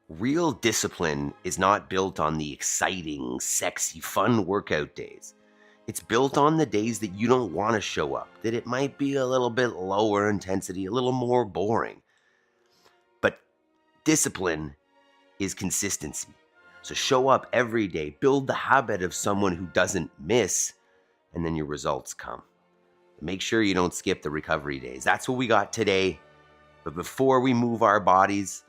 Real discipline is not built on the exciting, sexy, fun workout days. It's built on the days that you don't want to show up, that it might be a little bit lower intensity, a little more boring. But discipline is consistency. So show up every day, build the habit of someone who doesn't miss, and then your results come. Make sure you don't skip the recovery days. That's what we got today. But before we move our bodies,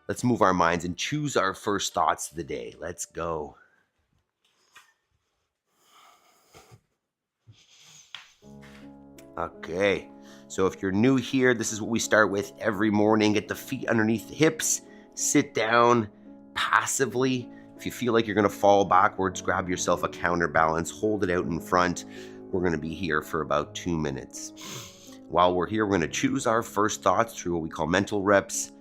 let's move our minds and choose our first thoughts of the day. Let's go. Okay, so if you're new here, this is what we start with every morning. Get the feet underneath the hips, sit down passively. If you feel like you're gonna fall backwards, grab yourself a counterbalance, hold it out in front. We're gonna be here for about 2 minutes. While we're here, we're gonna choose our first thoughts through what we call mental reps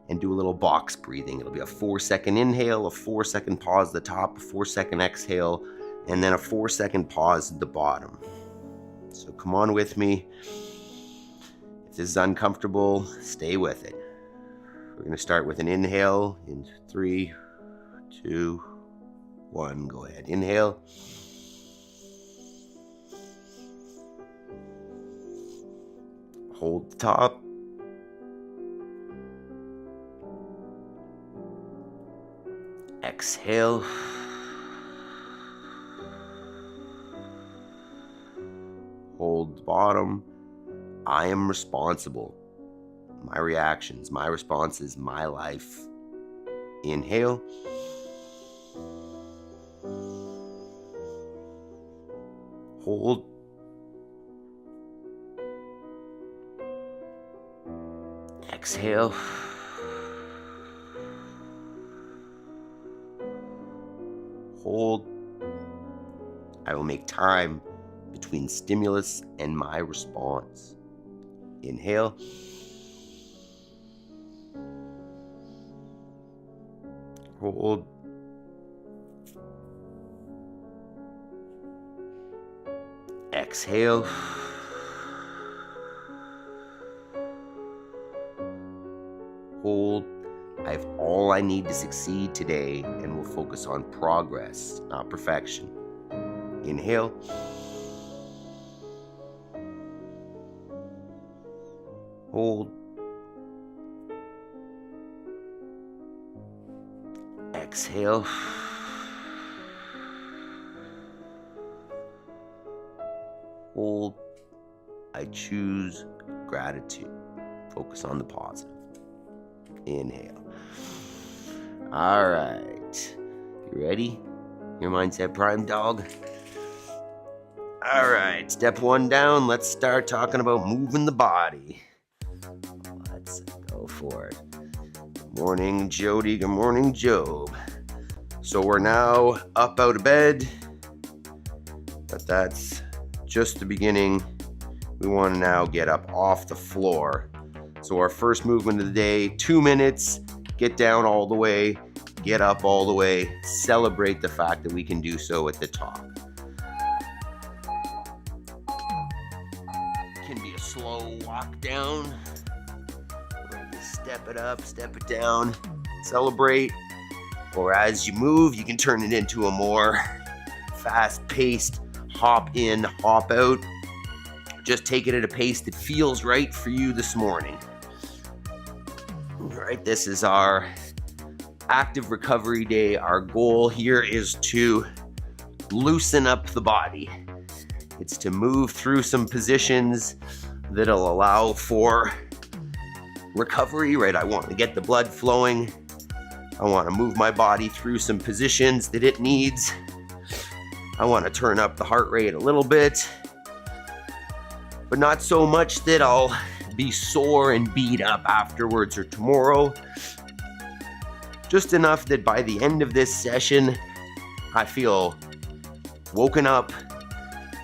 and do a little box breathing. It'll be a 4-second inhale, a 4-second pause at the top, a 4-second exhale, and then a 4-second pause at the bottom. So come on with me. If this is uncomfortable, stay with it. We're gonna start with an inhale in 3, 2, 1. Go ahead, inhale. Hold the top. Exhale. Hold the bottom. I am responsible. My reactions, my responses, my life. Inhale. Hold. Exhale. Hold. I will make time between stimulus and my response. Inhale. Hold. Exhale. Hold. I have all I need to succeed today and will focus on progress, not perfection. Inhale. Hold. Exhale. Hold. I choose gratitude. Focus on the positive. Inhale. All right. You ready? Your mindset prime, dog? All right. Step 1 down. Let's start talking about moving the body. Let's go for it. Good morning, Jody. Good morning, Job. So we're now up out of bed, but that's just the beginning. We want to now get up off the floor. So our first movement of the day, 2 minutes, get down all the way, get up all the way, celebrate the fact that we can do so at the top. It can be a slow walk down. Step it up, step it down, celebrate. Or as you move, you can turn it into a more fast-paced hop in, hop out. Just take it at a pace that feels right for you this morning. All right, this is our active recovery day. Our goal here is to loosen up the body. It's to move through some positions that'll allow for recovery, right? I want to get the blood flowing. I want to move my body through some positions that it needs. I want to turn up the heart rate a little bit, but not so much that I'll be sore and beat up afterwards or tomorrow. Just enough that by the end of this session, I feel woken up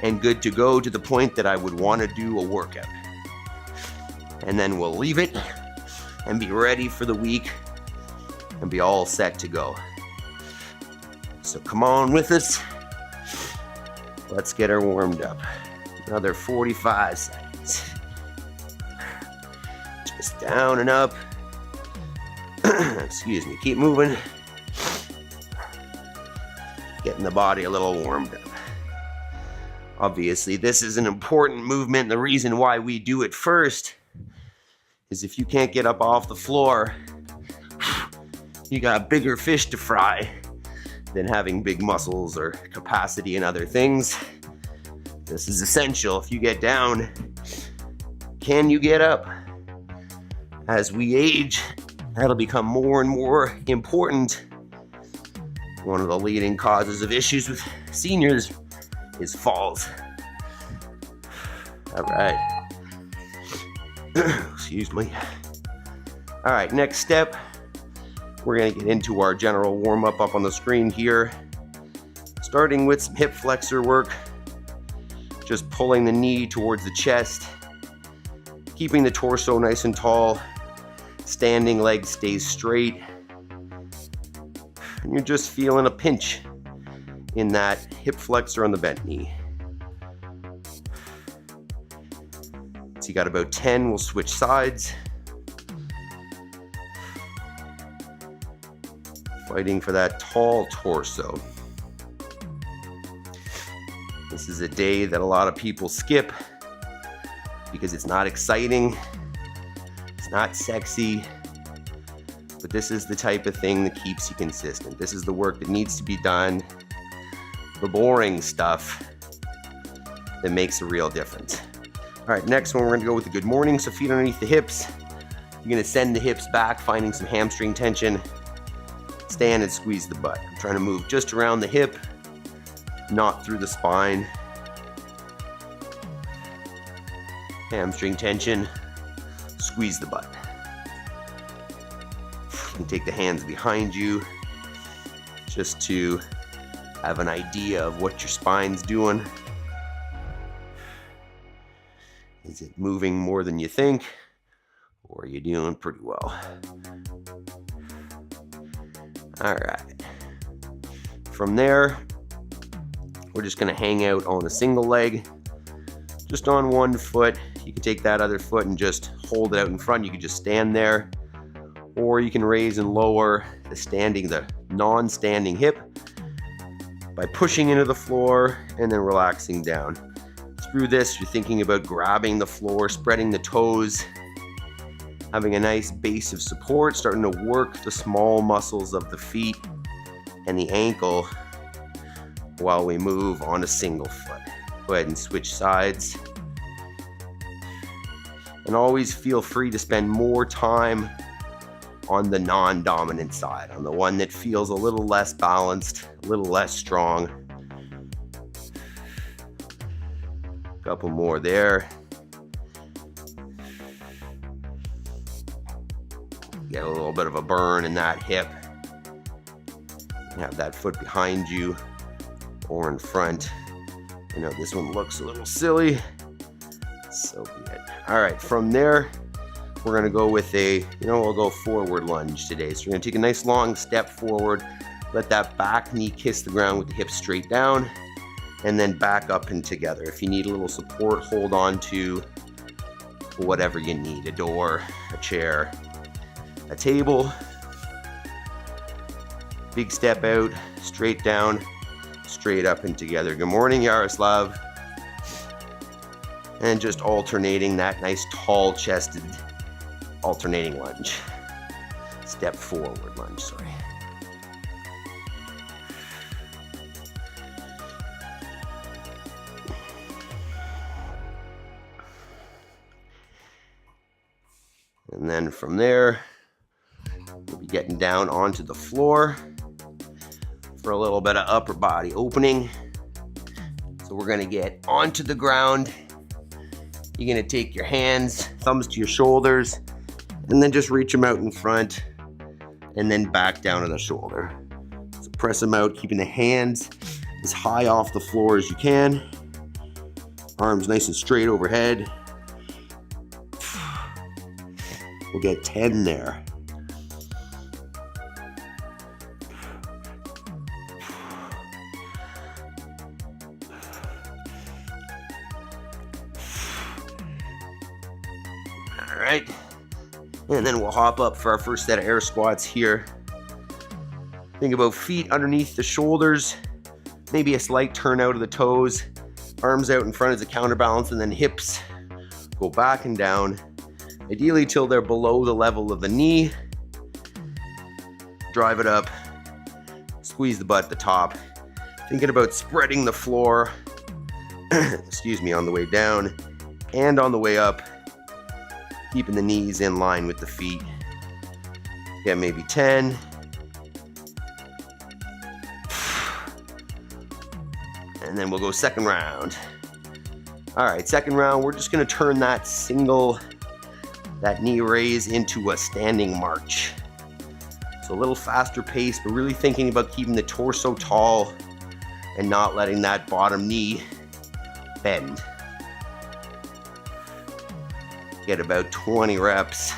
and good to go to the point that I would want to do a workout. And then we'll leave it and be ready for the week and be all set to go. So come on with us. Let's get her warmed up. Another 45 seconds. Just down and up. Excuse me, keep moving. Getting the body a little warmed up. Obviously, this is an important movement. The reason why we do it first is if you can't get up off the floor, you got bigger fish to fry than having big muscles or capacity in other things. This is essential. If you get down, can you get up? As we age, that'll become more and more important. One of the leading causes of issues with seniors is falls. All right. Excuse me. All right, next step, we're gonna get into our general warm-up up on the screen here. Starting with some hip flexor work, just pulling the knee towards the chest, keeping the torso nice and tall, standing leg stays straight, and you're just feeling a pinch in that hip flexor on the bent knee. So you got about 10, we'll switch sides. Fighting for that tall torso. This is a day that a lot of people skip because it's not exciting, it's not sexy, but this is the type of thing that keeps you consistent. This is the work that needs to be done, the boring stuff that makes a real difference. All right, next one, we're gonna go with the good morning. So feet underneath the hips. You're gonna send the hips back, finding some hamstring tension. Stand and squeeze the butt. I'm trying to move just around the hip, not through the spine. Hamstring tension, squeeze the butt. You can take the hands behind you just to have an idea of what your spine's doing. Is it moving more than you think, or are you doing pretty well? All right. From there, we're just gonna hang out on a single leg, just on one foot. You can take that other foot and just hold it out in front. You can just stand there, or you can raise and lower the non-standing hip by pushing into the floor and then relaxing down. Through this, you're thinking about grabbing the floor, spreading the toes, having a nice base of support, starting to work the small muscles of the feet and the ankle while we move on a single foot. Go ahead and switch sides. And always feel free to spend more time on the non-dominant side, on the one that feels a little less balanced, a little less strong. Couple more there. Get a little bit of a burn in that hip. Have that foot behind you or in front. I know this one looks a little silly. So be it. All right, from there, we're gonna go with we'll go forward lunge today. So we're gonna take a nice long step forward, let that back knee kiss the ground with the hips straight down, and then back up and together. If you need a little support, hold on to whatever you need, a door, a chair, a table. Big step out, straight down, straight up and together. Good morning, Yaroslav. And just alternating that nice tall chested alternating lunge. Step forward lunge, sorry. And then from there, we'll be getting down onto the floor for a little bit of upper body opening. So we're gonna get onto the ground. You're gonna take your hands, thumbs to your shoulders, and then just reach them out in front and then back down to the shoulder. So press them out, keeping the hands as high off the floor as you can. Arms nice and straight overhead. We'll get 10 there. All right. And then we'll hop up for our first set of air squats here. Think about feet underneath the shoulders, maybe a slight turn out of the toes, arms out in front as a counterbalance, and then hips go back and down, ideally till they're below the level of the knee. Drive it up, squeeze the butt at the top. Thinking about spreading the floor, excuse me, on the way down and on the way up, keeping the knees in line with the feet. Get maybe 10. And then we'll go second round. All right, second round, we're just gonna turn that knee raise into a standing march. So a little faster pace, but really thinking about keeping the torso tall and not letting that bottom knee bend. Get about 20 reps.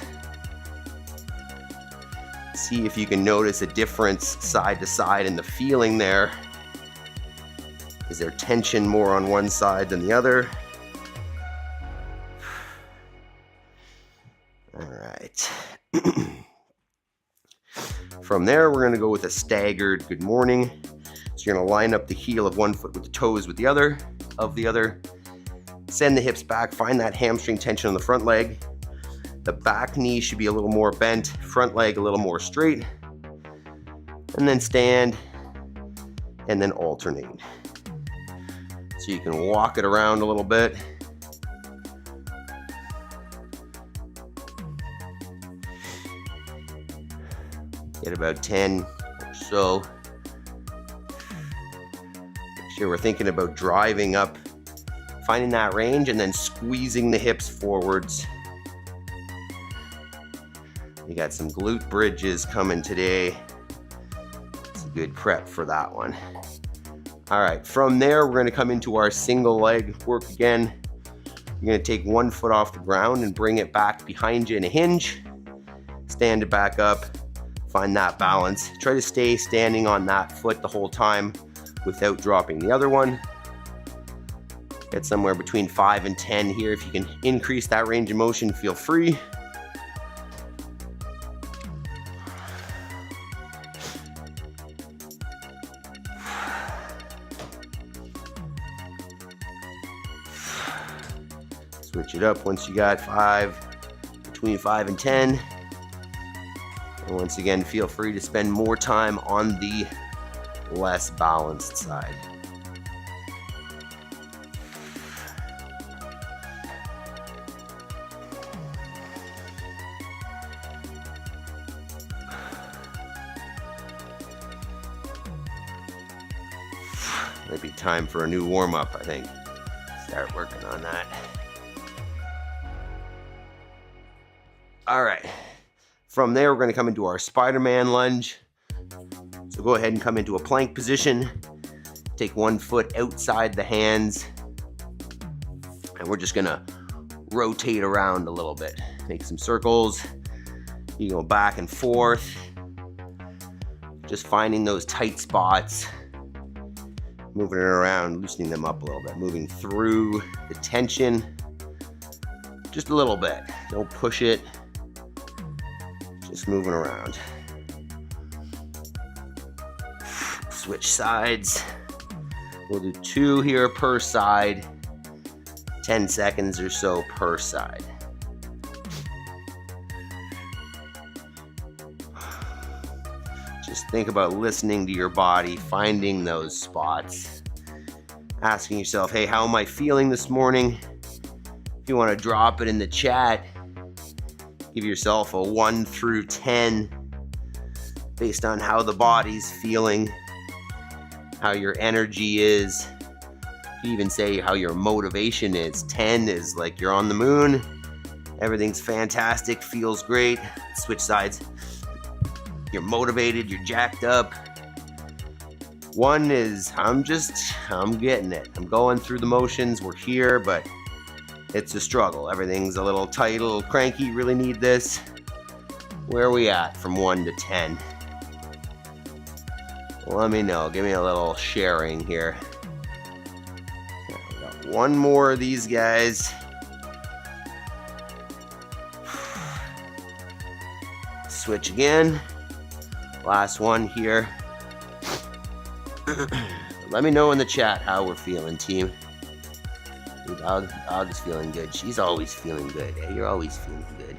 See if you can notice a difference side to side in the feeling there. Is there tension more on one side than the other? All right. From there, we're gonna go with a staggered good morning. So you're gonna line up the heel of one foot with the toes with the other, Send the hips back, find that hamstring tension on the front leg. The back knee should be a little more bent, front leg a little more straight. And then stand, and then alternate. So you can walk it around a little bit. Get about 10 or so. Make sure we're thinking about driving up, finding that range, and then squeezing the hips forwards. We got some glute bridges coming today. It's a good prep for that one. All right, from there, we're gonna come into our single leg work again. You're gonna take one foot off the ground and bring it back behind you in a hinge. Stand it back up, find that balance. Try to stay standing on that foot the whole time without dropping the other one. Get somewhere between 5 and 10 here. If you can increase that range of motion, feel free. Switch it up once you got 5, between 5 and 10. And once again, feel free to spend more time on the less balanced side. Might be time for a new warm-up, I think. Start working on that. All right. From there, we're going to come into our Spider-Man lunge. So go ahead and come into a plank position. Take one foot outside the hands. And we're just going to rotate around a little bit. Make some circles. You go back and forth. Just finding those tight spots. Moving it around, loosening them up a little bit. Moving through the tension. Just a little bit. Don't push it. Just moving around. Switch sides. We'll do 2 here per side. 10 seconds or so per side. Just think about listening to your body, finding those spots. Asking yourself, hey, how am I feeling this morning? If you want to drop it in the chat, give yourself a 1 through 10 based on how the body's feeling, how your energy is. You can even say how your motivation is. 10 is like you're on the moon. Everything's fantastic, feels great. Switch sides. You're motivated, you're jacked up. 1 is, I'm getting it. I'm going through the motions. We're here, but it's a struggle. Everything's a little tight, a little cranky. Really need this. Where are we at from 1 to 10? Let me know. Give me a little sharing here. We got 1 more of these guys. Switch again. Last one here. Let me know in the chat how we're feeling, team. The dog's feeling good. She's always feeling good. Hey, you're always feeling good.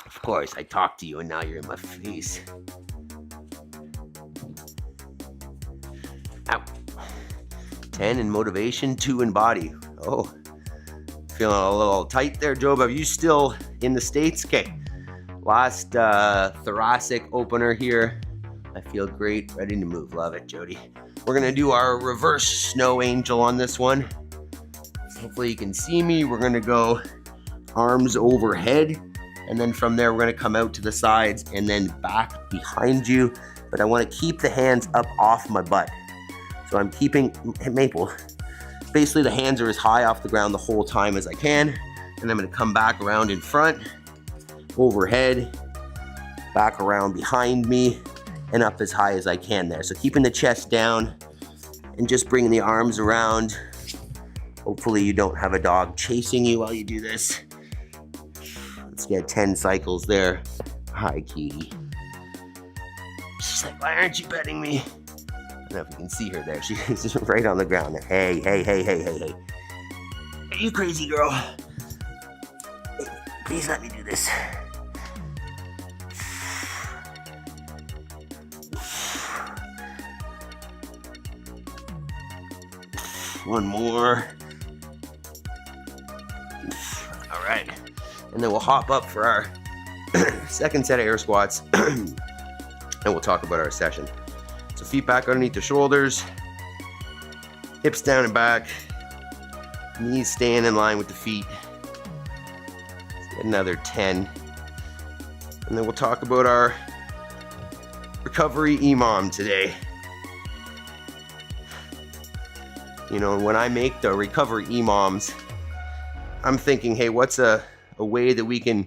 Of course, I talked to you and now you're in my face. Ow. 10 in motivation, 2 in body. Oh, feeling a little tight there, Job. Are you still in the States? Okay. Last thoracic opener here. I feel great, ready to move. Love it, Jody. We're gonna do our reverse snow angel on this one. Hopefully you can see me. We're gonna go arms overhead, and then from there we're gonna come out to the sides and then back behind you. But I wanna keep the hands up off my butt. So I'm keeping, Maple, basically the hands are as high off the ground the whole time as I can. And I'm gonna come back around in front, overhead, back around behind me, and up as high as I can there. So keeping the chest down and just bringing the arms around. Hopefully you don't have a dog chasing you while you do this. Let's get 10 cycles there. Hi, Kitty. She's like, why aren't you petting me? I don't know if you can see her there. She's right on the ground there. Hey, hey, hey, hey, hey, hey. Hey, you crazy girl. Hey, please let me do this. One more. All right. And then we'll hop up for our second set of air squats. And we'll talk about our session. So feet back underneath the shoulders. Hips down and back. Knees staying in line with the feet. Let's get another 10. And then we'll talk about our recovery EMOM today. You know, when I make the recovery EMOMs, I'm thinking, hey, what's a way that we can,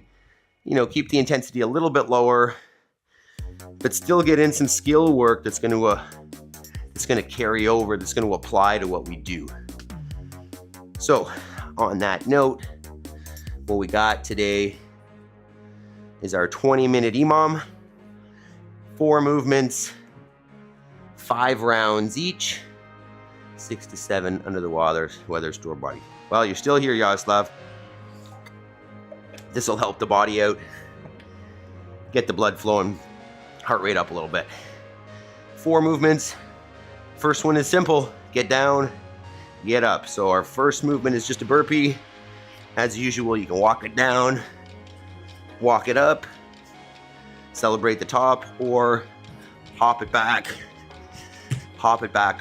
you know, keep the intensity a little bit lower, but still get in some skill work that's going to carry over, that's going to apply to what we do. So, on that note, what we got today is our 20-minute EMOM, 4 movements, 5 rounds each. 6 to 7 under the weather store body. Well, you're still here, Yaroslav. This will help the body out, get the blood flowing, heart rate up a little bit. 4 movements. First one is simple. Get down, get up. So our first movement is just a burpee. As usual, you can walk it down, walk it up, celebrate the top, or hop it back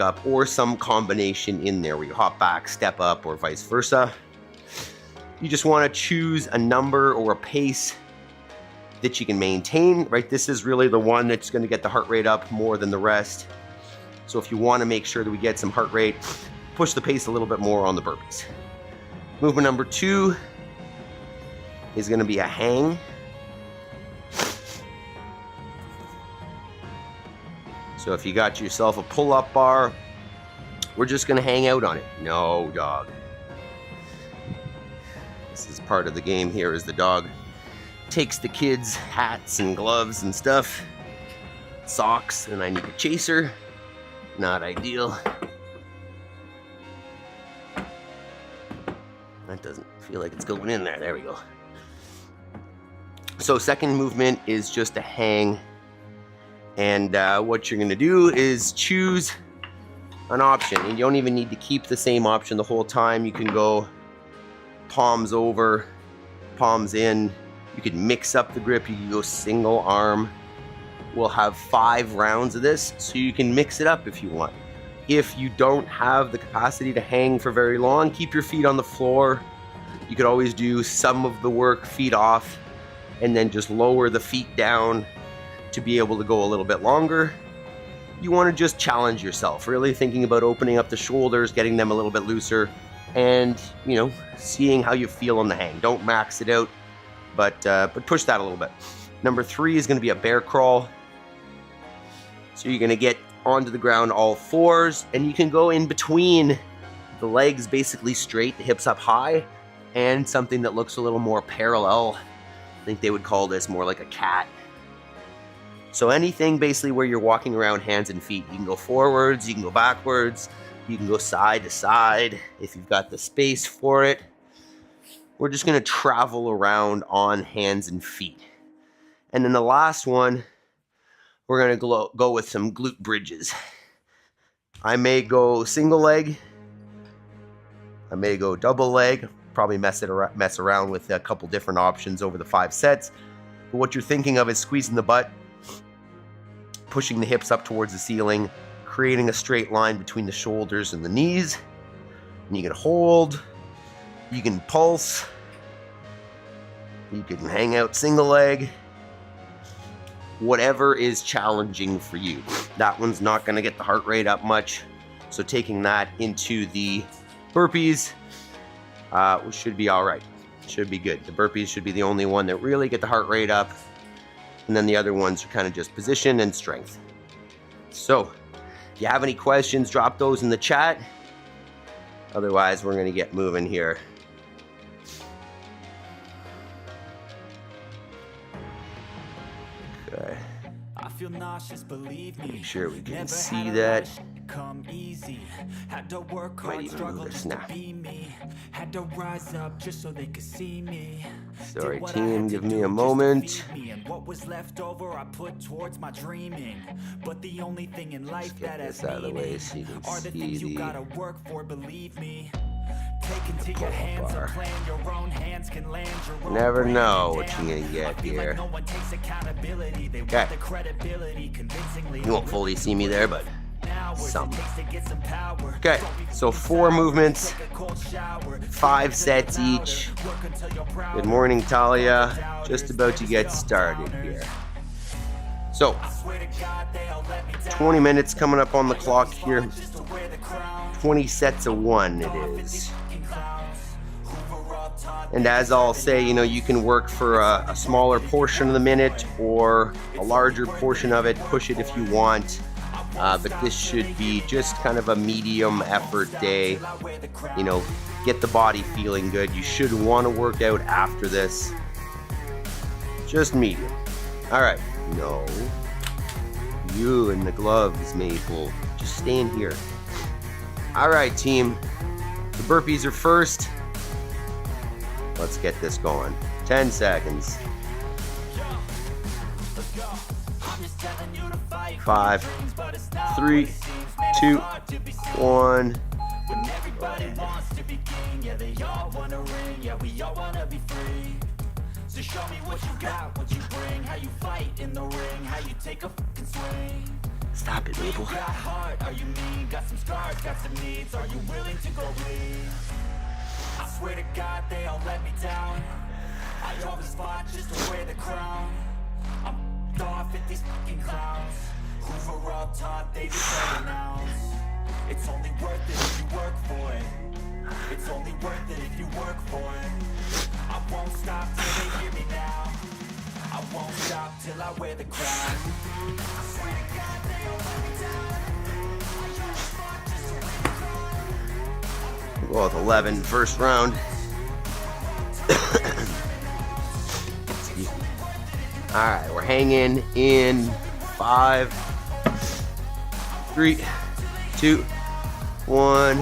up, or some combination in there where you hop back, step up, or vice versa. You just want to choose a number or a pace that you can maintain, right? This is really the one that's going to get the heart rate up more than the rest. So if you want to make sure that we get some heart rate, push the pace a little bit more on the burpees. Movement number 2 is going to be a hang. So if you got yourself a pull-up bar, we're just gonna hang out on it. No, dog. This is part of the game here, as the dog takes the kids' hats and gloves and stuff, socks, and I need a chaser. Not ideal. That doesn't feel like it's going in there. There we go. So second movement is just a hang. And what you're going to do is choose an option. And you don't even need to keep the same option the whole time. You can go palms over, palms in. You can mix up the grip. You can go single arm. We'll have 5 rounds of this, so you can mix it up if you want. If you don't have the capacity to hang for very long, keep your feet on the floor. You could always do some of the work feet off and then just lower the feet down to be able to go a little bit longer. You want to just challenge yourself, really thinking about opening up the shoulders, getting them a little bit looser, and, you know, seeing how you feel on the hang. Don't max it out, but push that a little bit. Number 3 is going to be a bear crawl. So you're going to get onto the ground all 4s, and you can go in between the legs basically straight, the hips up high, and something that looks a little more parallel. I think they would call this more like a cat. So anything basically where you're walking around hands and feet. You can go forwards, you can go backwards, you can go side to side if you've got the space for it. We're just gonna travel around on hands and feet. And then the last one, we're gonna go with some glute bridges. I may go single leg, I may go double leg, probably mess around with a couple different options over the 5 sets. But what you're thinking of is squeezing the butt, pushing the hips up towards the ceiling, creating a straight line between the shoulders and the knees. And you can hold, you can pulse, you can hang out single leg, whatever is challenging for you. That one's not gonna get the heart rate up much. So taking that into the burpees, should be all right. Should be good. The burpees should be the only one that really get the heart rate up. And then the other ones are kind of just position and strength. So if you have any questions, drop those in the chat. Otherwise, we're gonna get moving here. Okay. I feel nauseous, believe me. Make sure we can see that. Come easy. Had to work Might hard, even struggle move this just to now. be me. Had to rise up just so they could see me. Sorry, Did what I team, had to give me do a just to moment. feed me, and what was left over I put towards my dreaming. But the only thing in life Get that has this out of the way meaning so you can are the see things you the gotta work for, believe me. Take into your pull-up hands bar. a plan, your own hands can land your own Never brand know and what you're down. gonna get I feel here. like no one takes accountability. They Okay. want the credibility convincingly. You won't fully see me there, but some. Okay, Okay, so 4 movements, 5 sets each. Good morning, Talia. Just about to get started here. So, 20 minutes coming up on the clock here. 20 sets of 1 it is. And as I'll say, you know, you can work for a smaller portion of the minute or a larger portion of it, push it if you want. But this should be just kind of a medium effort day. You know, get the body feeling good. You should want to work out after this. Just medium. All right. No. You and the gloves, Maple. Just stay in here. All right, team. The burpees are first. Let's get this going. 10 seconds. 5, 3, 2, 1. When everybody wants to be king, yeah, they all wanna ring, yeah, we all wanna be free. So show me what you got, what you bring, how you fight in the ring, how you take a fucking swing. Stop it, Maple. Got heart, are you mean? Got some scars, got some needs, are you willing to go bleed? I swear to God, they all let me down. I always fought just to wear the crown. I'm off at these fucking clowns who were all taught they deserve renounce. It's only worth it if you work for it. It's only worth it if you work for it. I won't stop till they hear me now. I won't stop till I wear the crown. I swear to God, they all let me down. I always fought just to wear the crown. We'll go with 11 first round. Excuse me. All right, we're hanging in 5, 3, 2, 1.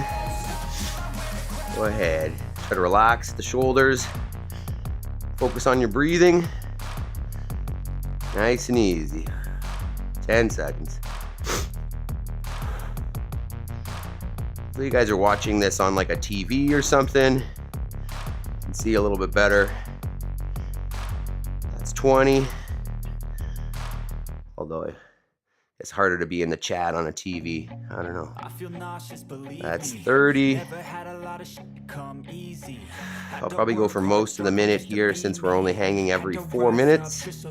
Go ahead. Try to relax the shoulders. Focus on your breathing. Nice and easy. 10 seconds. So you guys are watching this on like a TV or something. You can see a little bit better. That's 20. Although it's harder to be in the chat on a TV. I don't know. That's 30. I'll probably go for most of the minute here since we're only hanging every 4 minutes.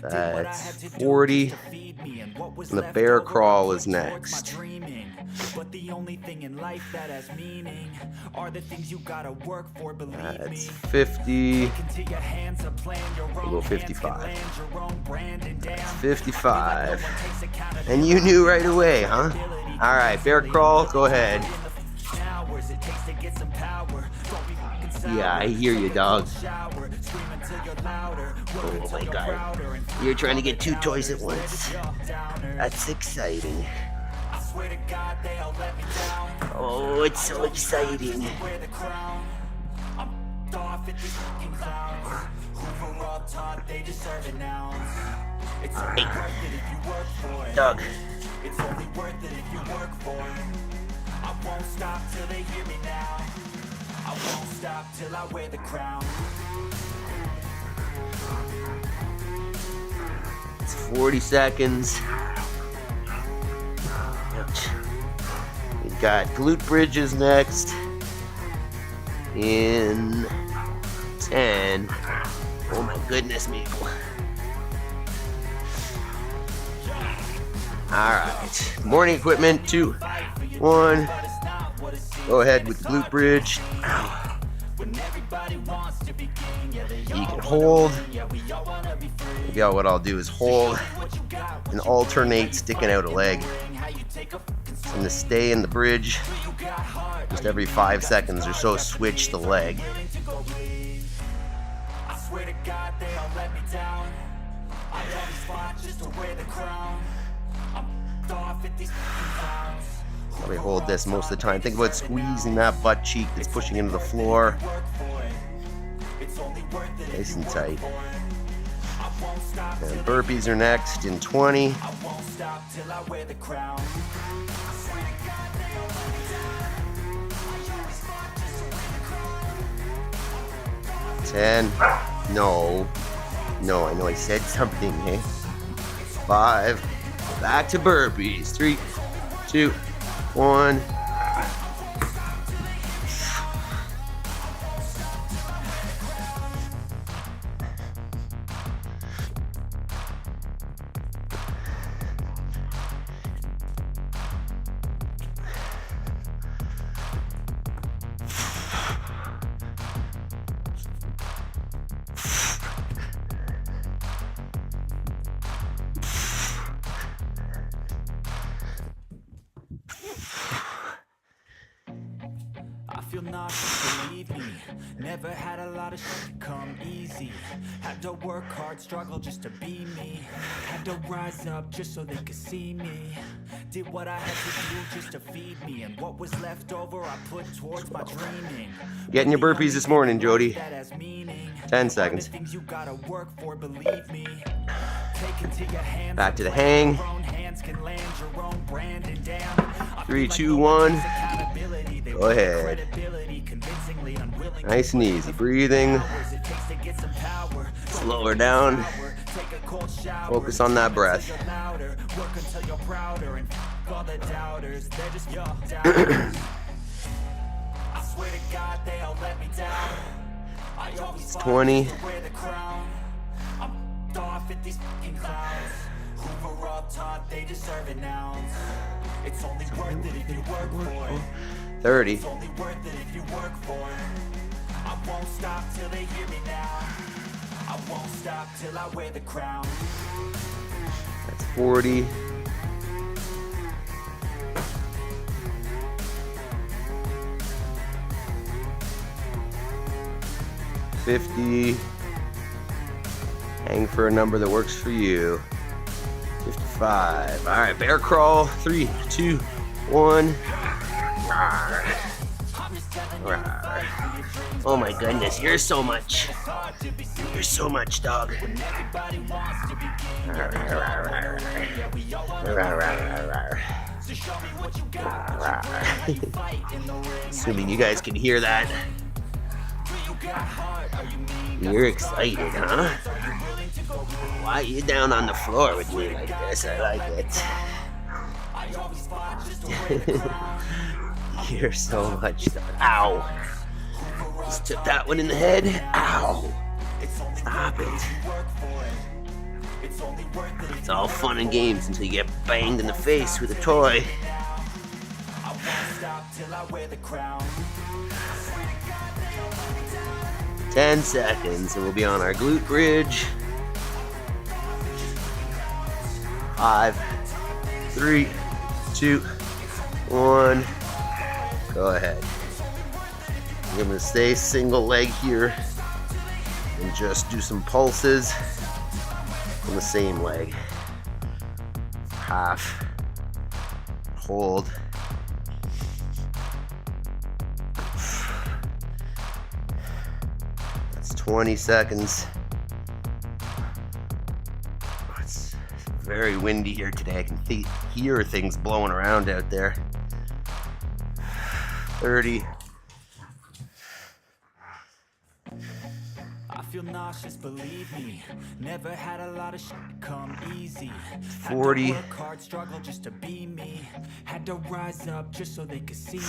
That's 40. And the bear crawl is next. But the only thing in life that has meaning are the things you gotta work for, believe me. That's 50. We'll go 55. That's 55. And you knew right away, huh? All right, bear crawl, go ahead. Yeah, I hear you, dog. Oh my god. You're trying to get two toys at once. That's exciting. Oh, it's so exciting. Hey, Doug. It's only worth it if you work for it. I won't stop till they hear me now. I won't stop till I wear the crown. It's 40 seconds. Ouch. We've got glute bridges next. In 10. Oh my goodness, Maple. Alright. Morning equipment, 2, 1. Go ahead with the glute bridge. Ow. You can hold. Maybe what I'll do is hold and alternate sticking out a leg. I'm going to stay in the bridge. Just every 5 seconds or so, switch the leg. Probably hold this most of the time. Think about squeezing that butt cheek that's pushing into the floor. Nice and tight. And burpees are next in 20. 10. No, I know I said something, hey? 5. Back to burpees. 3, 2, 1. Feel nauseous, believe me. Never had a lot of shit come easy. Had to work hard, struggle just to be me. Had to rise up just so they could see me. Did what I had to do just to feed me. And what was left over I put towards my dreaming. Getting your burpees this morning, Jody. 10 seconds. Back to the hang. 3, 2, 1. Go ahead. Nice and easy. Breathing. Slow her down. Focus on that breath. It's 20. They deserve it now. It's only worth it if you work for it. 30. It's only worth it if you work for it. I won't stop till they hear me now. I won't stop till I wear the crown. That's 40. $50. Hang for a number that works for you. 55. All right, bear crawl. 3, 2, 1. Oh my goodness, you're so much. You're so much, dog. Assuming you guys can hear that. You're excited, huh? Why are you down on the floor with me like this? I like it. You're so much. Ow. Just took that one in the head. Ow. Stop it. It's all fun and games until you get banged in the face with a toy. 10 seconds and we'll be on our glute bridge. 5, 3, 2, 1. Go ahead. I'm gonna stay single leg here and just do some pulses on the same leg. Half, hold. That's 20 seconds. It's very windy here today. I can hear things blowing around out there. 30. I feel nauseous, believe me. Never had a lot of shit come easy. 40. Had to work hard, struggle just to be me. Had to rise up just so they could see me.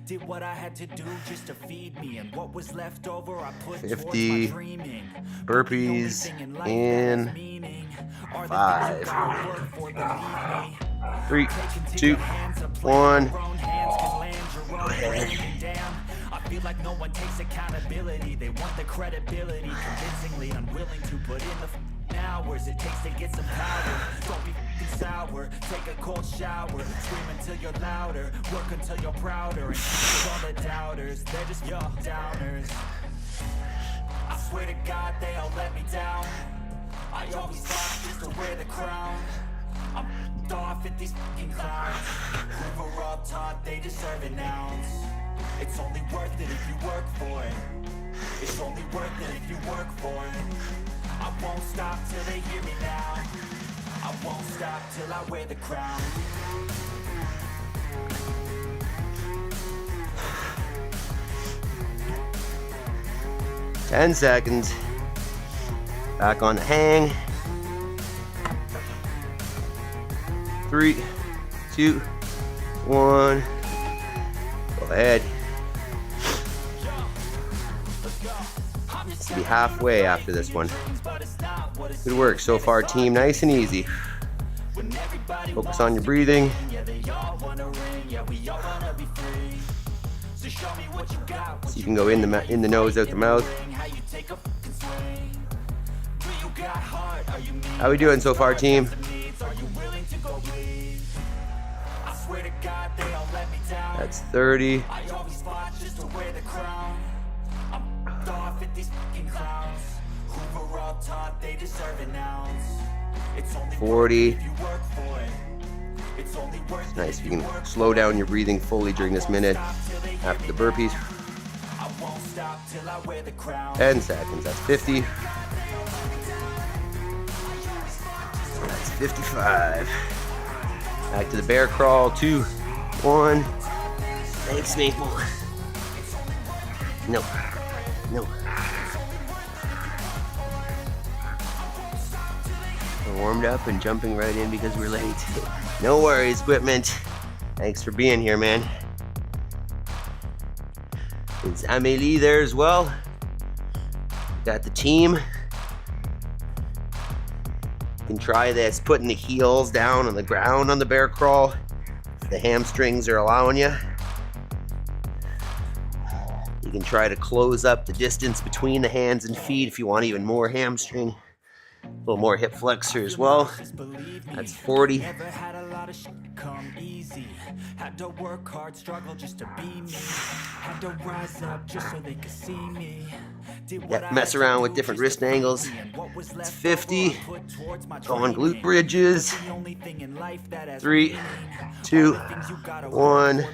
Did what I had to do just to feed me, and what was left over I put 50 towards my dreaming. burpees in 5. 3, 2, 1. Go ahead. I feel like no one takes accountability. They want the credibility, convincingly unwilling to put in the hours it takes to get some power. Don't be f***ing sour, take a cold shower, scream until you're louder, work until you're prouder, and all the doubters, they're just your downers. I swear to God they all let me down. I always thought just to wear the crown. I'm f***ed off at these f***ing clowns who were all taught they deserve an ounce. It's only worth it if you work for it. It's only worth it if you work for it. I won't stop till they hear me now. I won't stop till I wear the crown. Ten seconds. Back on the hang. 3, 2, 1. Go ahead. Be halfway after this one. Good work so far, team. Nice and easy. Focus on your breathing. So you can go in the nose, out the mouth. How we doing so far, team? That's 30. Off at these f***ing clowns who were all taught they deserve an ounce. It's only 40. if you work for it. It's only worth It's nice if you can slow down your breathing fully during this minute after the burpees. I won't stop till I wear the crown. 10 seconds. That's 50. That's 55. Back to the bear crawl. 2, 1. Thanks, Maple. No. No. We're warmed up and jumping right in because we're late. No worries, equipment. Thanks for being here, man. Is Amélie there as well? Got the team. You can try this, putting the heels down on the ground on the bear crawl. If the hamstrings are allowing you. You can try to close up the distance between the hands and feet if you want even more hamstring. A little more hip flexor as well. That's 40. Never had a lot of shit come easy. Had to work hard, struggle just to be me. Had to rise up just so they could see me. Yeah, mess around with different wrist angles. It's 50. Go on glute bridges. 3, 2, 1.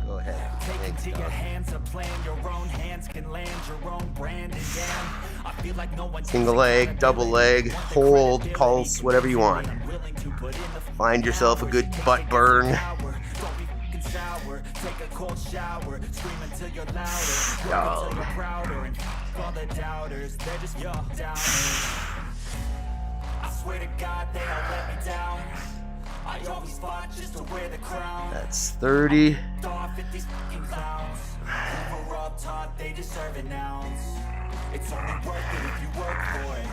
Go ahead. Thanks, Your hands, a plan, your own hands can land your own brand, and damn, I feel like no one Single leg, double leg, hold, pulse, whatever you want. Find yourself a good butt burn. Don't be f***ing sour, take a cold shower, scream until you're louder, work until you're prouder, and all the doubters, they're just your downers. I swear to God they all let me down. I always fought just to wear the crown. That's 30. Off at these f***ing clowns who were all taught they deserve an ounce. It's only worth it if you work for it.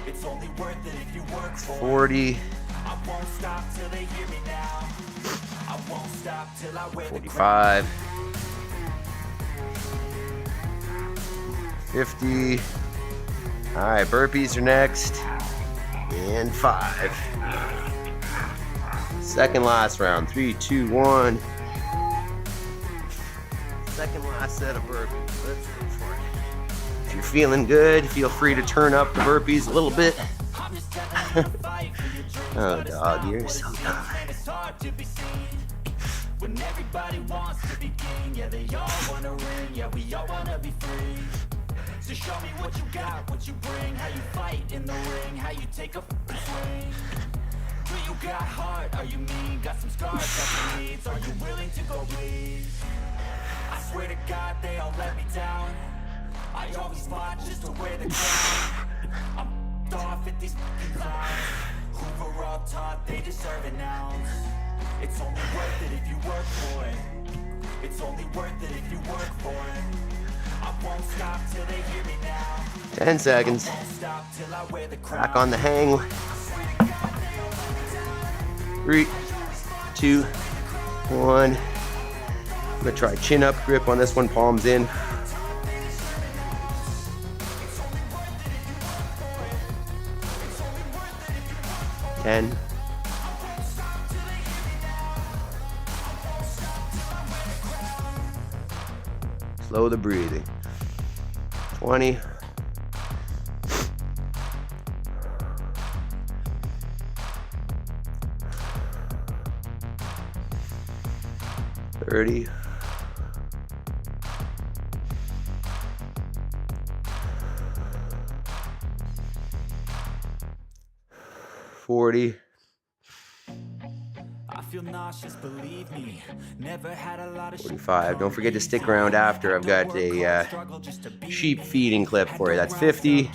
It's only worth it if you work for it. 40. I won't stop till they hear me now. I won't stop till I wear 45. 50. All right, burpees are next. And 5. Second last round. 3, 2, 1. Second last set of burpees. Let's go for it. If you're feeling good, feel free to turn up the burpees a little bit. Oh, dog, you're so dumb. When everybody wants to be king, yeah, they all wanna ring, yeah, we all wanna be free. So show me what you got, what you bring, how you fight in the ring, how you take a swing. Do you got heart, are you mean, got some scars, got some needs, are you willing to go bleed? I swear to God, they all let me down, I always fought just to wear the crown. I'm off at these fucking clowns, who were all taught they deserve it now. It's only worth it if you work for it. It's only worth it if you work for it. I won't stop till they hear me now. 10 seconds. Back on the hang. 3, 2, 1. I'm gonna try chin up grip on this one, palms in. 10. Slow the breathing. 20. 30. 40. I feel nauseous, believe me. Never had a lot of 45. Don't forget to stick around after. I've got a sheep feeding clip for you. That's 50.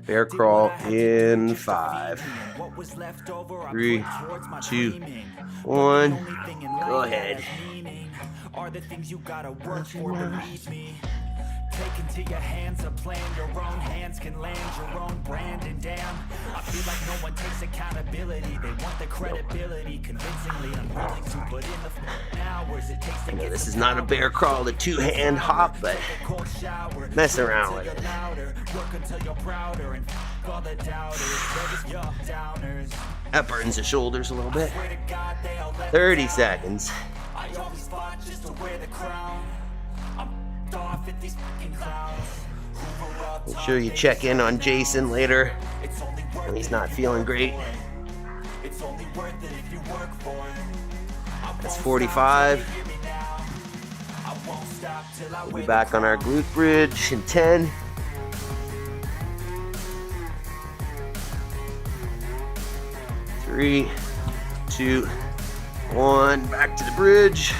Bear crawl in 5. 3, 2, 1. Go ahead. Are the things you gotta work for, believe me. Take into your hands a plan, your own hands can land your own brand. And damn, I feel like no one takes accountability. They want the credibility, convincingly unwilling to put in the hours it takes to get. This is not a bear crawl, a 2-hand hop, but mess around with it. Work until you're prouder and all the doubters. That burns the shoulders a little bit. 30 seconds. I always fought just to wear the crown. Off at these fucking clowns. Make sure you check in on Jason later when he's not feeling great. It's only worth it if you work for it. That's 45. We'll be back on our glute bridge in 10. 3, 2, 1. Back to the bridge.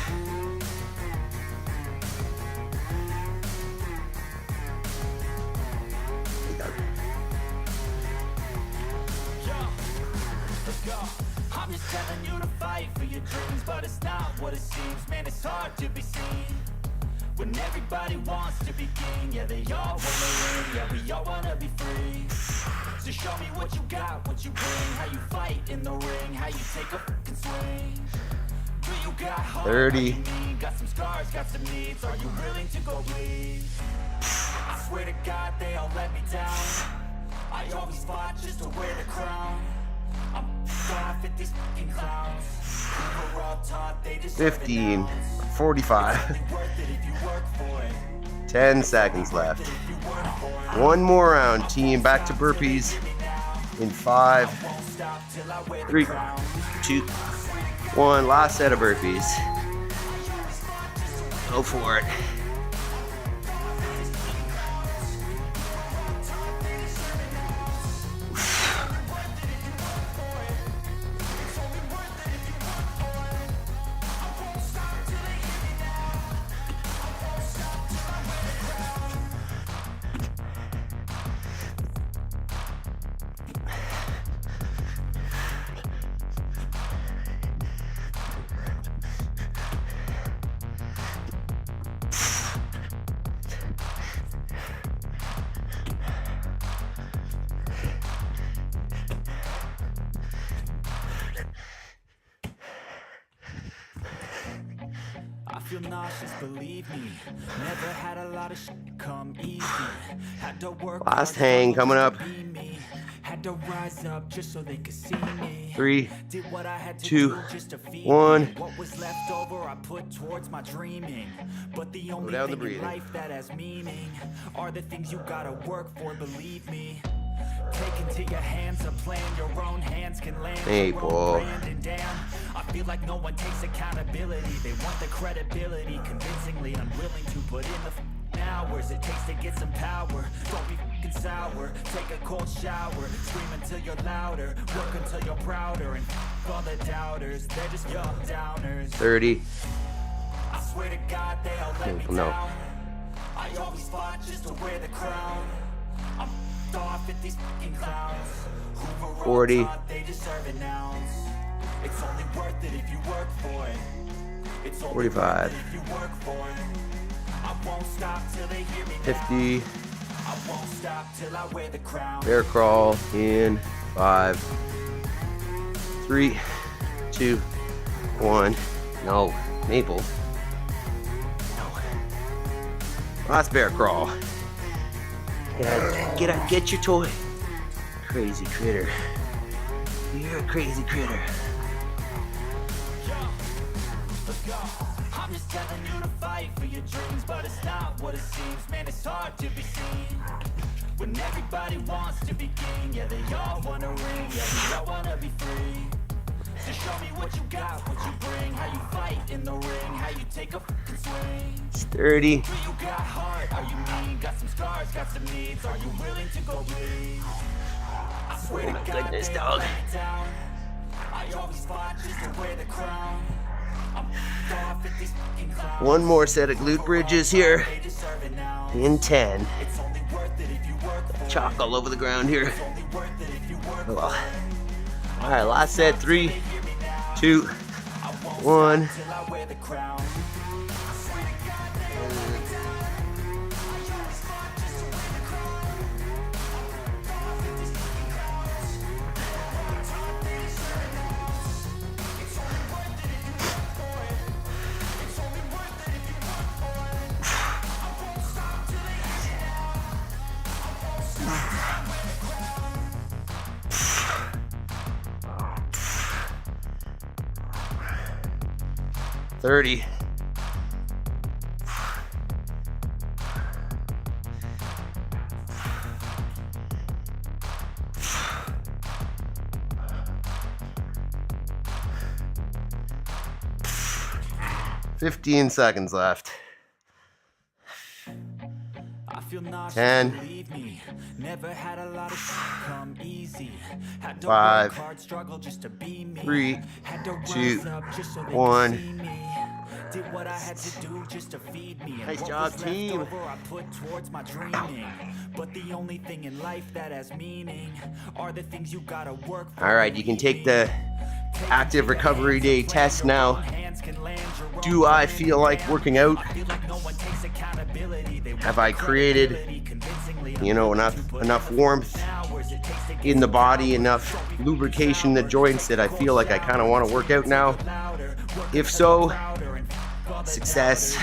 I'm just telling you to fight for your dreams, but it's not what it seems. Man, it's hard to be seen when everybody wants to be king. Yeah, they all wanna win. Yeah, we all wanna be free. So show me what you got, what you bring, how you fight in the ring, how you take a fucking swing. Do you got heart? 30. Got some scars, got some needs. Are you willing to go bleed? I swear to God, they all let me down. I always fought just to wear the crown. I'm off at these fucking clowns. 15, 45. 10 seconds left. One more round, team. Back to burpees in 5, 3, 2, 1. Last set of burpees. Go for it. Feel nauseous, believe me. Never had a lot of shit come easy. Had to work last hang coming up. Had to rise up just so they could see me. 3, Did what I had to 2, do just to feed 1. me. What was left over I put towards my dreaming. But the only down the thing in breathing. life that has meaning are the things you gotta work for, believe me. Take into your hands a plan, your own hands can land your Maple. own brand. And damn, I feel like no one takes accountability. They want the credibility, convincingly unwilling to put in the hours it takes to get some power. Don't be fucking sour, take a cold shower, scream until you're louder, work until you're prouder, and all the doubters, they're just young downers. 30. I swear to God they all let me No. down. I always fought just to wear the crown. I'm off at these fucking clowns who were all 40. taught they deserve an ounce. It's only worth it if you work for it. It's only 45. worth it if you work for it. I won't stop till they hear me 50. now. I won't stop till I wear the crown. Bear crawl in 5, 3, 2, 1. No, Maple. No. Last bear crawl. Get your toy. Crazy critter. You're a crazy critter. Let's go. I'm just telling you to fight for your dreams, but it's not what it seems. Man, it's hard to be seen when everybody wants to be king. Yeah, they all wanna ring. Yeah, they all wanna be free. So show me what you got, what you bring, how you fight in the ring, how you take a fucking swing. It's 30. Do you got heart? Are you mean? Got some scars, got some needs. Are you willing to go bleed? I swear Oh my to God, goodness, they dog. let me down. I always fought just to wear the crown. I'm off at these fucking clowns. One more set of glute bridges here They deserve an ounce. in 10. It's only worth it if you work for it. Chalk all over the ground here. It's only worth it if you work Oh, for well. it. All right, last set. 3, They hear me now. 2, I won't 1. stop till I wear the crown. I swear to God, they all let me down. I always fought just to wear the crown. I'm off at these fucking clowns. One time they deserve an ounce. It's only worth it if you work for it. It's only worth it if you work for it. I won't stop till they hear me now. I won't stop till I wear the crown. 30. "15 seconds left. I feel nauseous, 10. believe me. Never had a lot of shit come easy. Had to 5, work hard, struggle just to be me. 3, Had to rise 2, up just so they 1. could see me. Did what I had to do just to feed me. And Nice what job, was team. left over I put towards my dreaming. But the only thing in life that has meaning are the things you gotta work for. All right, you can take the active recovery day test now. Do I feel like working out? Have I created, enough warmth in the body, enough lubrication in the joints that I feel like I kind of want to work out now? If so, success.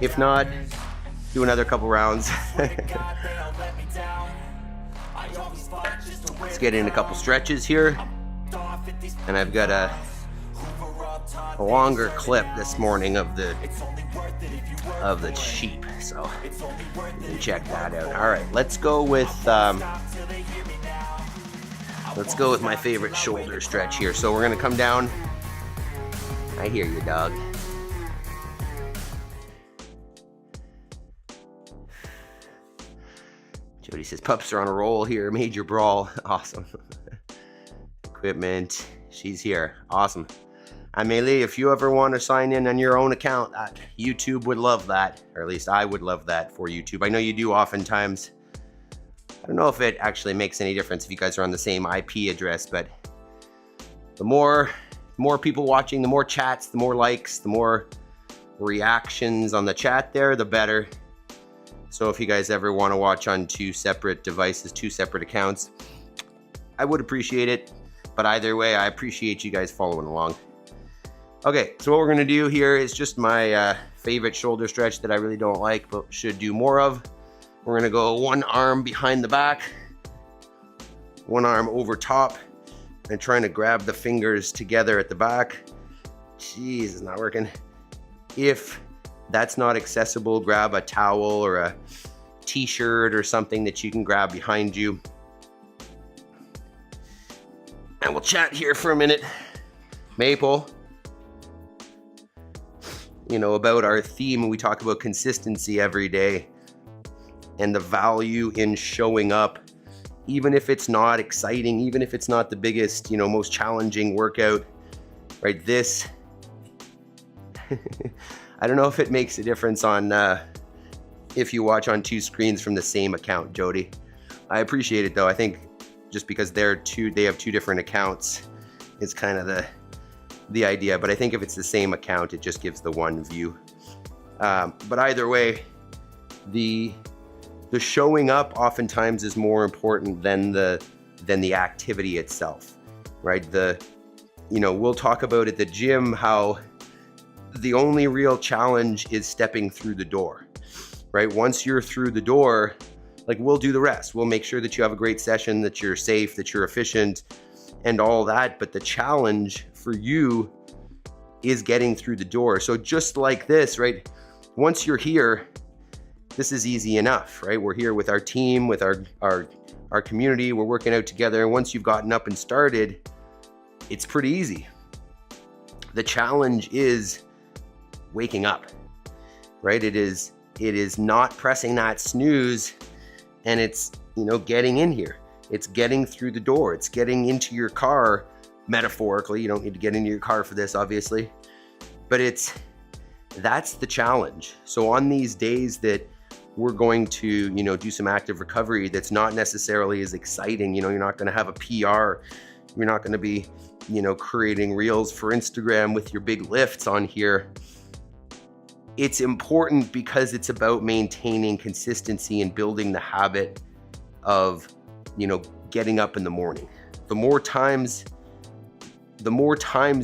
If not, do another couple rounds. Let's get in a couple stretches here. And I've got a longer clip this morning of the sheep, so you can check that out. All right, let's go with my favorite shoulder stretch here. So we're gonna come down. I hear you, dog. Jody says pups are on a roll here. Major brawl. Awesome. Equipment. She's here. Awesome. Amelie, if you ever want to sign in on your own account, YouTube would love that. Or at least I would love that for YouTube. I know you do oftentimes. I don't know if it actually makes any difference if you guys are on the same IP address, but the more people watching, the more chats, the more likes, the more reactions on the chat there, the better. So if you guys ever want to watch on 2 separate devices, 2 separate accounts, I would appreciate it. But either way, I appreciate you guys following along. Okay, so what we're gonna do here is just my favorite shoulder stretch that I really don't like, but should do more of. We're gonna go one arm behind the back, one arm over top and trying to grab the fingers together at the back. Jeez, it's not working. If that's not accessible, grab a towel or a t-shirt or something that you can grab behind you. And we'll chat here for a minute. Maple, about our theme, we talk about consistency every day and the value in showing up, even if it's not exciting, even if it's not the biggest, most challenging workout, right? This, I don't know if it makes a difference on if you watch on 2 screens from the same account, Jody. I appreciate it though. I think just because they have 2 different accounts is kind of the idea. But I think if it's the same account, it just gives the one view. But either way, the showing up oftentimes is more important than the activity itself, right? We'll talk about at the gym how the only real challenge is stepping through the door, right? Once you're through the door, like, we'll do the rest. We'll make sure that you have a great session, that you're safe, that you're efficient and all that. But the challenge for you is getting through the door. So just like this, right? Once you're here, this is easy enough, right? We're here with our team, with our community, we're working out together. And once you've gotten up and started, it's pretty easy. The challenge is waking up, right? It is not pressing that snooze, and it's, getting in here. It's getting through the door. It's getting into your car, metaphorically. You don't need to get into your car for this, obviously, but that's the challenge. So on these days that we're going to, do some active recovery, that's not necessarily as exciting. You're not going to have a PR. You're not going to be, creating reels for Instagram with your big lifts on here. It's important because it's about maintaining consistency and building the habit of, getting up in the morning. The more times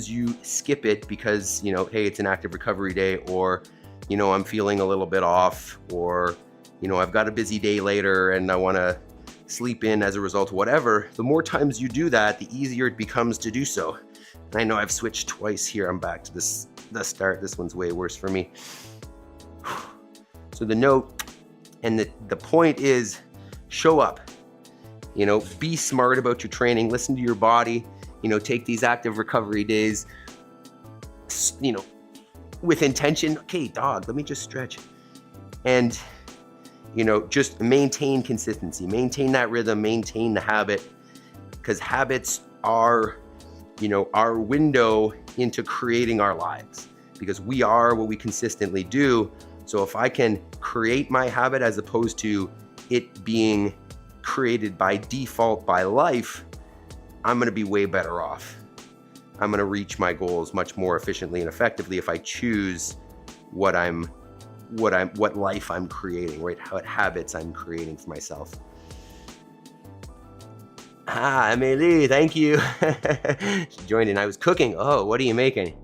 you skip it because, hey, it's an active recovery day, or, I'm feeling a little bit off, or, I've got a busy day later and I want to sleep in as a result, whatever, the more times you do that, the easier it becomes to do so. And I know I've switched twice here. I'm back to the start. This one's way worse for me. So the note and the point is, show up, be smart about your training, listen to your body, take these active recovery days, with intention. Okay, dog, let me just stretch. And, just maintain consistency, maintain that rhythm, maintain the habit, because habits are, our window into creating our lives, because we are what we consistently do. So if I can create my habit as opposed to it being created by default by life, I'm going to be way better off. I'm going to reach my goals much more efficiently and effectively if I choose what life I'm creating, right? What habits I'm creating for myself. Amelie, thank you. She joined in. I was cooking. Oh, what are you making?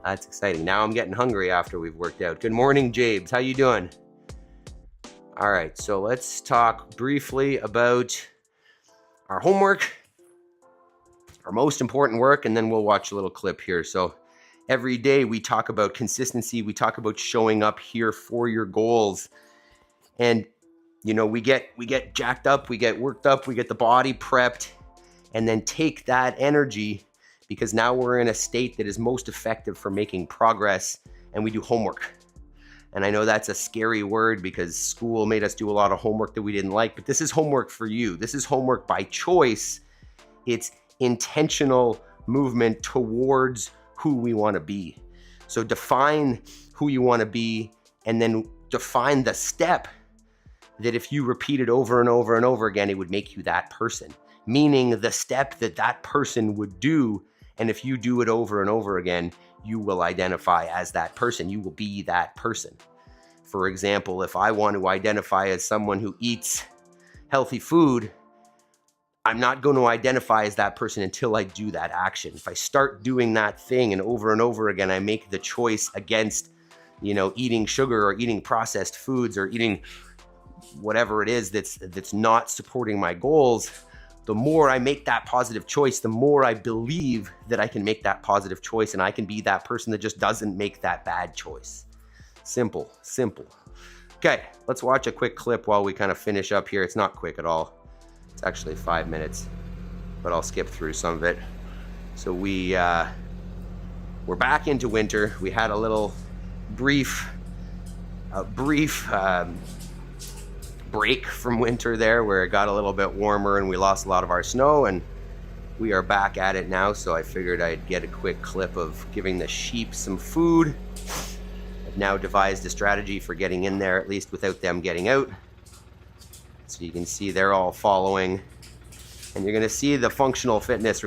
That's exciting. Now I'm getting hungry after we've worked out. Good morning, Jabes. How you doing? All right, so let's talk briefly about our homework, our most important work, and then we'll watch a little clip here. So every day we talk about consistency. We talk about showing up here for your goals. And, we get jacked up, we get worked up, we get the body prepped, and then take that energy, because now we're in a state that is most effective for making progress, and we do homework. And I know that's a scary word because school made us do a lot of homework that we didn't like, but this is homework for you. This is homework by choice. It's intentional movement towards who we want to be. So define who you want to be, and then define the step that if you repeat it over and over and over again, it would make you that person. Meaning the step that person would do. And if you do it over and over again, you will identify as that person. You will be that person. For example, if I want to identify as someone who eats healthy food, I'm not going to identify as that person until I do that action. If I start doing that thing and over again, I make the choice against, eating sugar or eating processed foods or eating whatever it is that's not supporting my goals, the more I make that positive choice, the more I believe that I can make that positive choice and I can be that person that just doesn't make that bad choice. Simple, simple. Okay, let's watch a quick clip while we kind of finish up here. It's not quick at all. It's actually 5 minutes, but I'll skip through some of it. So we're back into winter. We had a little brief break from winter there where it got a little bit warmer and we lost a lot of our snow, and we are back at it now. So I figured I'd get a quick clip of giving the sheep some food. I've now devised a strategy for getting in there, at least without them getting out. So you can see they're all following, and you're gonna see the functional fitness,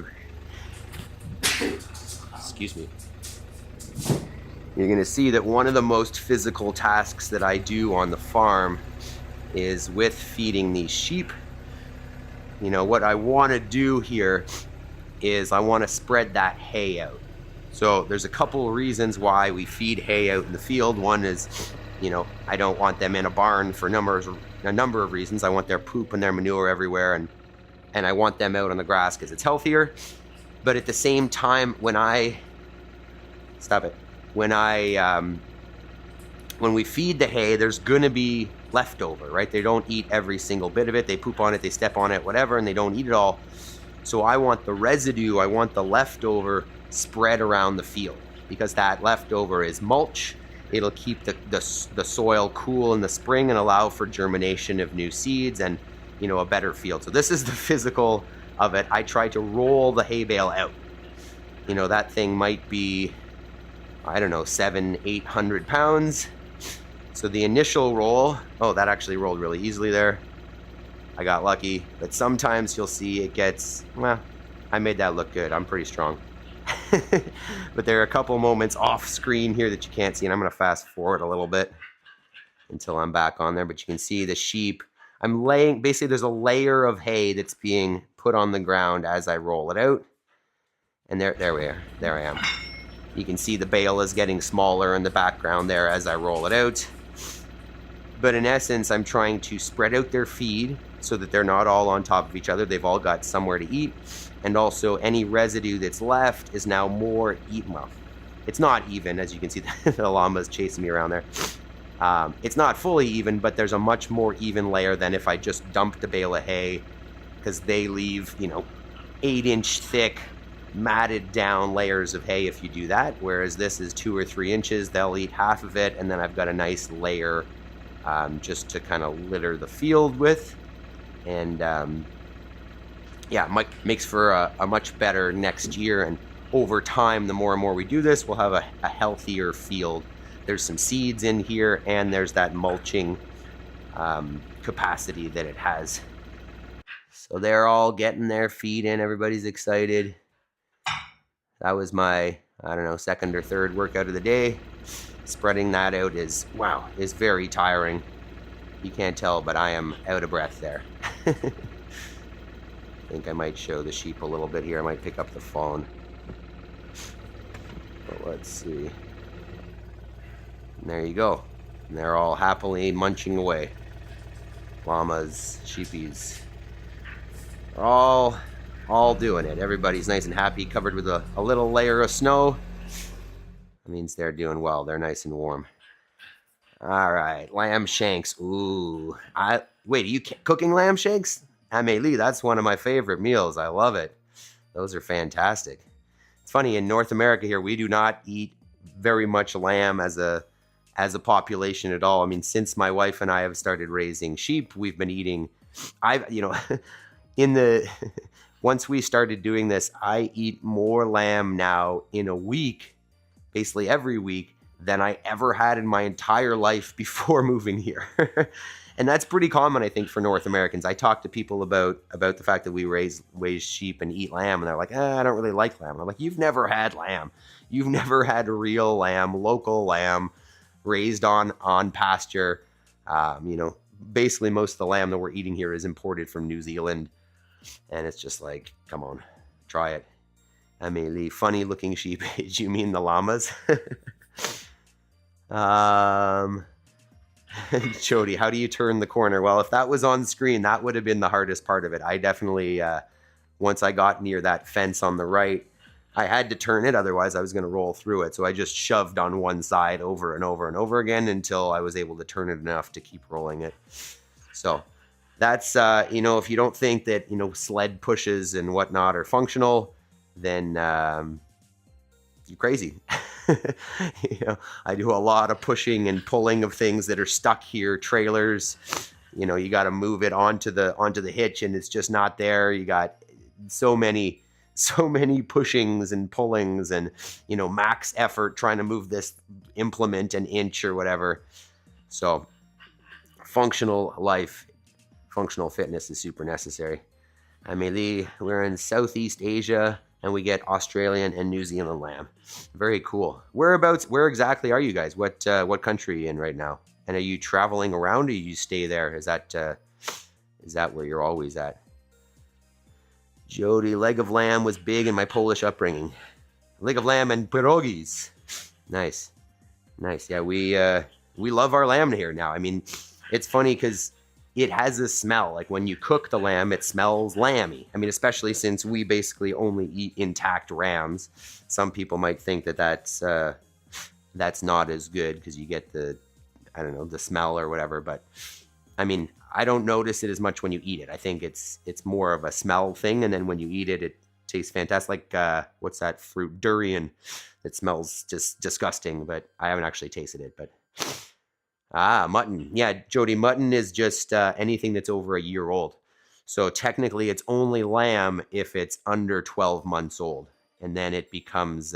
excuse me. You're gonna see that one of the most physical tasks that I do on the farm is with feeding these sheep. You know, what I wanna do here is I wanna spread that hay out. So there's a couple of reasons why we feed hay out in the field. One is, you know, I don't want them in a barn for a number of reasons. I want their poop and their manure everywhere, and I want them out on the grass because it's healthier. But at the same time, when we feed the hay, there's gonna be leftover, right? They don't eat every single bit of it. They poop on it, they step on it, whatever, and they don't eat it all. So I want the residue, I want the leftover spread around the field, because that leftover is mulch. It'll keep the soil cool in the spring and allow for germination of new seeds and, you know, a better field. So this is the physical of it. I try to roll the hay bale out. You know, that thing might be, I don't know, 700-800 pounds. So the initial roll, oh, that actually rolled really easily there. I got lucky, but sometimes you'll see it gets, well, I made that look good. I'm pretty strong. But there are a couple moments off screen here that you can't see, and I'm gonna fast forward a little bit until I'm back on there, but you can see the sheep. I'm laying, basically there's a layer of hay that's being put on the ground as I roll it out. And there I am. You can see the bale is getting smaller in the background there as I roll it out. But in essence, I'm trying to spread out their feed so that they're not all on top of each other. They've all got somewhere to eat. And also any residue that's left is now more eaten. Well, it's not even, as you can see, the llama's chasing me around there. It's not fully even, but there's a much more even layer than if I just dumped a bale of hay, because they leave, you know, 8-inch thick, matted down layers of hay if you do that. Whereas this is 2 or 3 inches. They'll eat half of it, and then I've got a nice layer just to kind of litter the field with. And yeah, makes for a much better next year. And over time, the more and more we do this, we'll have a healthier field. There's some seeds in here, and there's that mulching capacity that it has. So they're all getting their feed in. Everybody's excited. That was my, I don't know, second or third workout of the day. Spreading that out is, wow, is very tiring. You can't tell, but I am out of breath there. I think I might show the sheep a little bit here. I might pick up the phone. But let's see. And there you go. And they're all happily munching away. Llamas, sheepies, all doing it. Everybody's nice and happy, covered with a little layer of snow. That means they're doing well. They're nice and warm. All right, lamb shanks. Ooh, wait, are you cooking lamb shanks? Amélie, that's one of my favorite meals. I love it. Those are fantastic. It's funny, in North America here, we do not eat very much lamb as a population at all. I mean, since my wife and I have started raising sheep, we've been eating, once we started doing this, I eat more lamb now in a week, basically every week, than I ever had in my entire life before moving here. And that's pretty common, I think, for North Americans. I talk to people about the fact that we raise sheep and eat lamb, and they're like, I don't really like lamb. And I'm like, you've never had lamb. You've never had real lamb, local lamb, raised on pasture. Basically most of the lamb that we're eating here is imported from New Zealand. And it's just like, come on, try it. Amélie, funny looking sheep. Do you mean the llamas? Jody, how do you turn the corner? Well, if that was on screen, that would have been the hardest part of it. I definitely, once I got near that fence on the right, I had to turn it. Otherwise, I was going to roll through it. So I just shoved on one side over and over and over again until I was able to turn it enough to keep rolling it. So that's, you know, if you don't think that, you know, sled pushes and whatnot are functional, then you're crazy. You know, I do a lot of pushing and pulling of things that are stuck here, trailers. You know, you got to move it onto the hitch, and it's just not there. You got so many pushings and pullings, and, you know, max effort trying to move this implement an inch or whatever. So functional life, functional fitness is super necessary. Amélie, we're in Southeast Asia, and we get Australian and New Zealand lamb. Very cool. Where exactly are you guys? What country are you in right now? And are you traveling around, or you stay there? Is that where you're always at? Jody, leg of lamb was big in my Polish upbringing. Leg of lamb and pierogies. Nice. Yeah, we love our lamb here now. I mean, it's funny because it has a smell. Like when you cook the lamb, it smells lamby. I mean, especially since we basically only eat intact rams. Some people might think that that's not as good because you get the smell or whatever. But I mean, I don't notice it as much when you eat it. I think it's more of a smell thing, and then when you eat it, it tastes fantastic. Like what's that fruit? Durian. It smells just disgusting, but I haven't actually tasted it. But mutton. Yeah, Jody, mutton is just anything that's over a year old. So technically, it's only lamb if it's under 12 months old, and then it becomes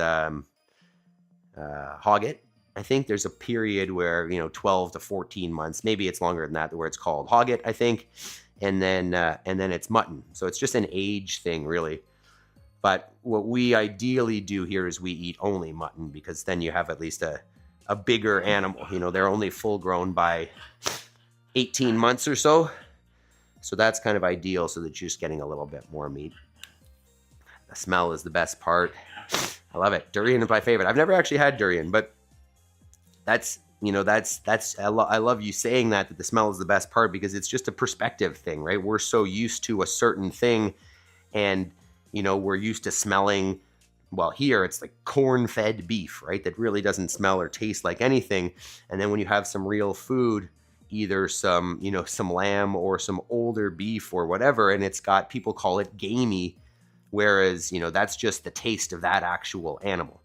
hogget. I think there's a period where, 12 to 14 months, maybe it's longer than that, where it's called hogget, I think, and then it's mutton. So it's just an age thing, really. But what we ideally do here is we eat only mutton, because then you have at least a bigger animal. They're only full grown by 18 months or so. So that's kind of ideal, so that you're just getting a little bit more meat. The smell is the best part. I love it. Durian is my favorite. I've never actually had durian, but I love you saying that the smell is the best part, because it's just a perspective thing, right? We're so used to a certain thing, and, we're used to smelling, well, here it's like corn-fed beef, right? That really doesn't smell or taste like anything. And then when you have some real food, either some lamb or some older beef or whatever, and people call it gamey, whereas, that's just the taste of that actual animal.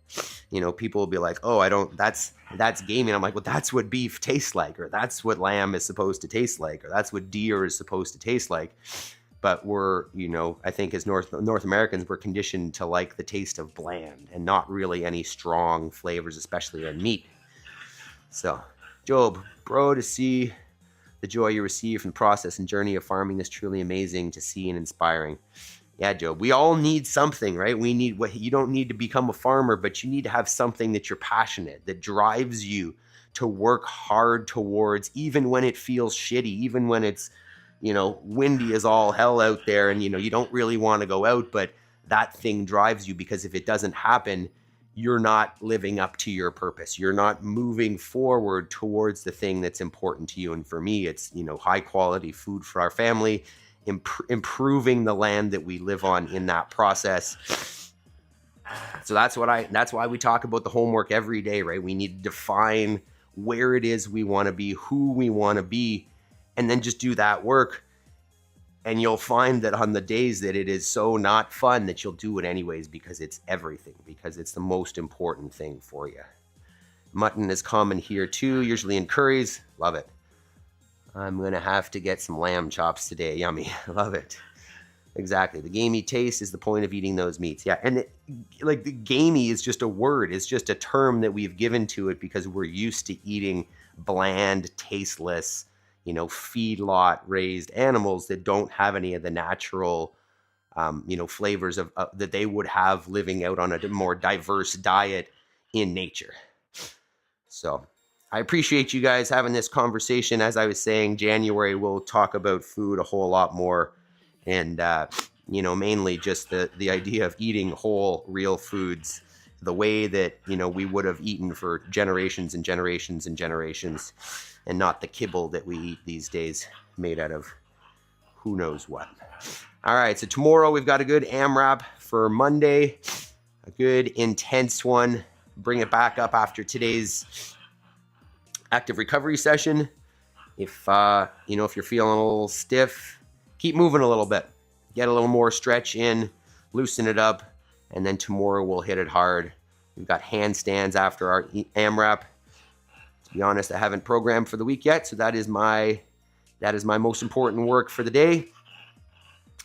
People will be like, oh, that's gamey. And I'm like, well, that's what beef tastes like, or that's what lamb is supposed to taste like, or that's what deer is supposed to taste like. But we're, I think as North Americans, we're conditioned to like the taste of bland and not really any strong flavors, especially in meat. So, Job, bro, to see the joy you receive from the process and journey of farming is truly amazing to see and inspiring. Yeah, Job, we all need something, right? You don't need to become a farmer, but you need to have something that you're passionate, that drives you to work hard towards, even when it feels shitty, even when it's, windy as all hell out there, and, you don't really want to go out, but that thing drives you, because if it doesn't happen, you're not living up to your purpose. You're not moving forward towards the thing that's important to you. And for me, it's, high quality food for our family, improving the land that we live on in that process. So that's why we talk about the homework every day, right? We need to define where it is we want to be, who we want to be, and then just do that work. And you'll find that on the days that it is so not fun, that you'll do it anyways, because it's everything, because it's the most important thing for you. Mutton is common here too, usually in curries. Love it. I'm going to have to get some lamb chops today. Yummy. Love it. Exactly. The gamey taste is the point of eating those meats. Yeah. And the gamey is just a word. It's just a term that we've given to it because we're used to eating bland, tasteless, feedlot raised animals that don't have any of the natural, flavors of that they would have living out on a more diverse diet in nature. So I appreciate you guys having this conversation. As I was saying, January, we'll talk about food a whole lot more. And, mainly just the idea of eating whole, real foods the way that, we would have eaten for generations and generations and generations. and not the kibble that we eat these days made out of who knows what. All right, so tomorrow we've got a good AMRAP for Monday, a good intense one. Bring it back up after today's active recovery session. If you know, if you're feeling a little stiff, keep moving a little bit. Get a little more stretch in, loosen it up, and then tomorrow we'll hit it hard. We've got handstands after our AMRAP. To be honest, I haven't programmed for the week yet, so that is my most important work for the day.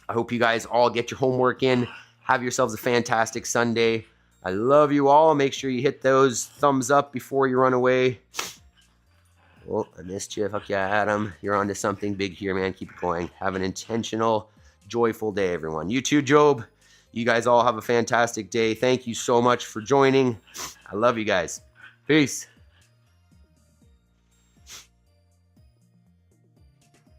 I hope you guys all get your homework in. Have yourselves a fantastic Sunday. I love you all. Make sure you hit those thumbs up before you run away. Oh, I missed you. Fuck yeah, Adam. You're onto something big here, man. Keep it going. Have an intentional, joyful day, everyone. You too, Job. You guys all have a fantastic day. Thank you so much for joining. I love you guys. Peace.